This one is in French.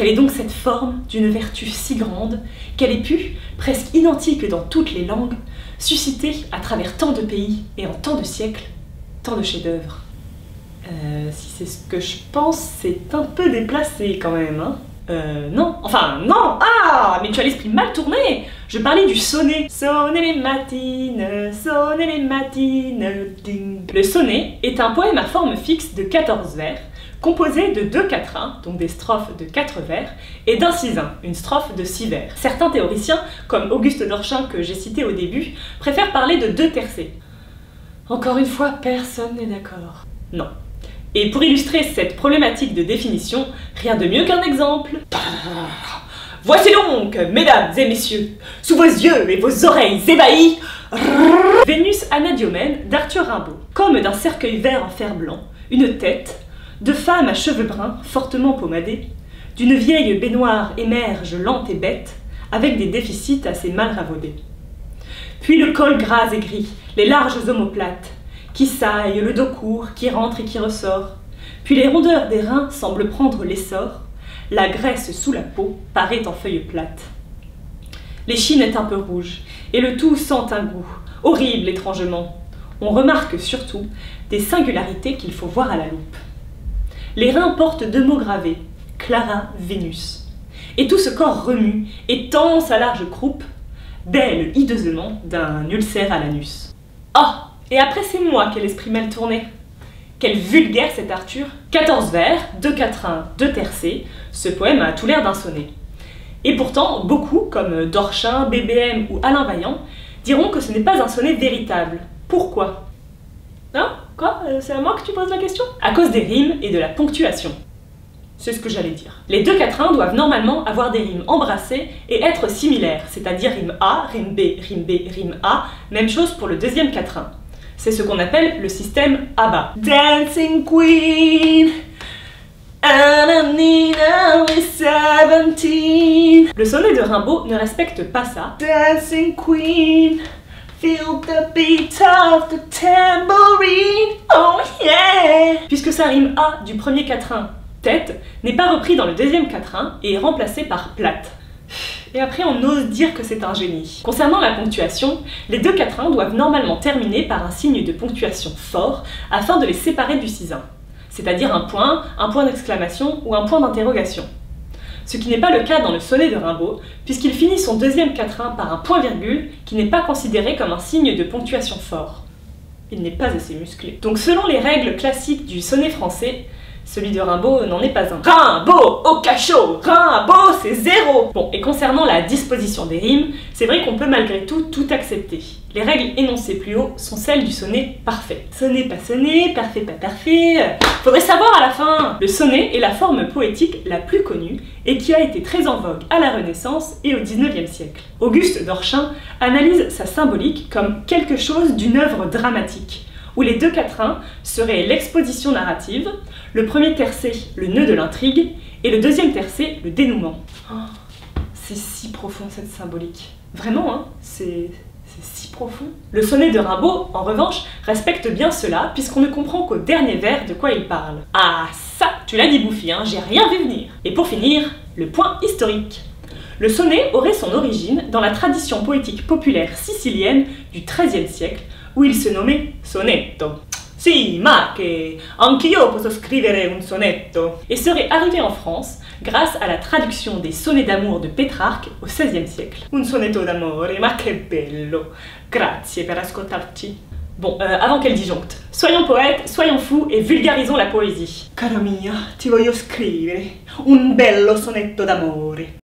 Quelle est donc cette forme d'une vertu si grande qu'elle ait pu, presque identique dans toutes les langues, susciter à travers tant de pays et en tant de siècles, tant de chefs-d'œuvre? Si c'est ce que je pense, c'est un peu déplacé quand même, hein. Non, enfin non. Ah, mais tu as l'esprit mal tourné. Je parlais du sonnet. Sonner les matines, ding. Le sonnet est un poème à forme fixe de 14 vers, composé de 2 quatrains, donc des strophes de 4 vers, et d'un sisin, une strophe de 6 vers. Certains théoriciens, comme Auguste d'Orchin que j'ai cité au début, préfèrent parler de 2 tercets. Encore une fois, personne n'est d'accord. Non. Et pour illustrer cette problématique de définition, rien de mieux qu'un exemple. Voici donc, mesdames et messieurs, sous vos yeux et vos oreilles ébahies, Vénus Anadyomène d'Arthur Rimbaud. Comme d'un cercueil vert en fer blanc, une tête, de femme à cheveux bruns, fortement pommadée, d'une vieille baignoire émerge lente et bête, avec des déficits assez mal ravaudés. Puis le col gras et gris, les larges omoplates, qui saille, le dos court, qui rentre et qui ressort. Puis les rondeurs des reins semblent prendre l'essor, la graisse sous la peau paraît en feuilles plates. L'échine est un peu rouge, et le tout sent un goût, horrible étrangement. On remarque surtout des singularités qu'il faut voir à la loupe. Les reins portent 2 mots gravés, Clara Vénus. Et tout ce corps remue et tend sa large croupe, belle hideusement d'un ulcère à l'anus. Ah! Et après c'est moi qui ai l'esprit mal tourné. Quel vulgaire cet Arthur! 14 vers, 2 quatrains, 2 tercets, ce poème a tout l'air d'un sonnet. Et pourtant, beaucoup, comme Dorchin, BBM ou Alain Vaillant, diront que ce n'est pas un sonnet véritable. Pourquoi? Hein? Quoi? C'est à moi que tu poses la question? À cause des rimes et de la ponctuation. C'est ce que j'allais dire. Les 2 quatrains doivent normalement avoir des rimes embrassées et être similaires, c'est-à-dire rime A, rime B, rime B, rime A, même chose pour le 2e quatrain. C'est ce qu'on appelle le système ABBA. Dancing Queen, Anna is 17. Le sonnet de Rimbaud ne respecte pas ça. Dancing Queen, feel the beat of the tambourine, oh yeah. Puisque sa rime A du 1er quatrain, tête, n'est pas repris dans le 2e quatrain et est remplacé par plate. Et après on ose dire que c'est un génie. Concernant la ponctuation, les 2 quatrains doivent normalement terminer par un signe de ponctuation fort afin de les séparer du sisin, c'est-à-dire un point d'exclamation ou un point d'interrogation. Ce qui n'est pas le cas dans le sonnet de Rimbaud, puisqu'il finit son 2e quatrain par un point-virgule qui n'est pas considéré comme un signe de ponctuation fort. Il n'est pas assez musclé. Donc selon les règles classiques du sonnet français, celui de Rimbaud n'en est pas un. Rimbaud au cachot! Rimbaud c'est 0! Bon, et concernant la disposition des rimes, c'est vrai qu'on peut malgré tout accepter. Les règles énoncées plus haut sont celles du sonnet parfait. Sonnet pas sonnet, parfait pas parfait... Faudrait savoir à la fin! Le sonnet est la forme poétique la plus connue et qui a été très en vogue à la Renaissance et au 19e siècle. Auguste d'Orchin analyse sa symbolique comme quelque chose d'une œuvre dramatique, où les 2 quatrains seraient l'exposition narrative, le 1er tercet le nœud de l'intrigue, et le 2e tercet le dénouement. Oh, c'est si profond cette symbolique. Vraiment, hein, c'est si profond. Le sonnet de Rimbaud, en revanche, respecte bien cela, puisqu'on ne comprend qu'au dernier vers de quoi il parle. Ah ça, tu l'as dit Bouffi, hein, j'ai rien vu venir. Et pour finir, le point historique. Le sonnet aurait son origine dans la tradition poétique populaire sicilienne du XIIIe siècle, où il se nommait sonetto. Si, ma che anch'io posso scrivere un sonetto. Et serait arrivé en France grâce à la traduction des sonnets d'amour de Pétrarque au XVIe siècle. Un sonetto d'amore, ma che bello. Grazie per ascoltarci. Bon, avant qu'elle disjoncte, soyons poètes, soyons fous et vulgarisons la poésie. Cara mia, ti voglio scrivere un bello sonetto d'amore.